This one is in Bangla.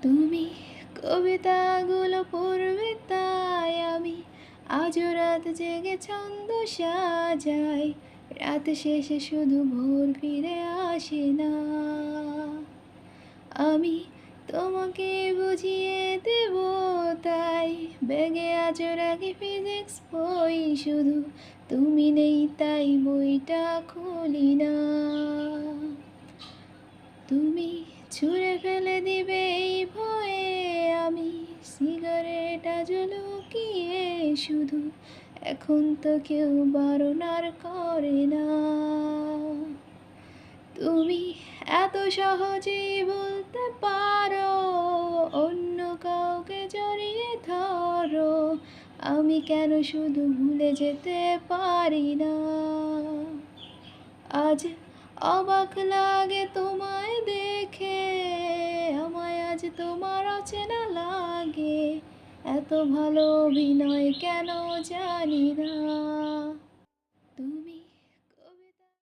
তুমি কবিতাগুলো পড়বে তাই আমি আজও রাত জেগে ছন্দ সাজাই। রাত শেষে শুধু ভোর ফিরে আসে না। আমি তোমাকে বুঝিয়ে দেব তাই ব্যাগে আজও রাখি ফিজিক্স বই, শুধু তুমি নেই তাই বইটা খুলি না। তুমি ছুঁড়ে ফেলে দিবে এই ভয়ে আমি সিগারেট আজ লুকিয়ে, শুধু এখন তো কেউ বারণ আর করে না। তুমি এত সহজেই বলতে পারো অন্য কাউকে জড়িয়ে ধরো, আমি কেন শুধু ভুলে যেতে পারি না। আজ অবাক লাগে তোমায় দেখে, আমায় আজ তোমার অচেনা লাগে। এত ভালো অভিনয় কেন জানি না।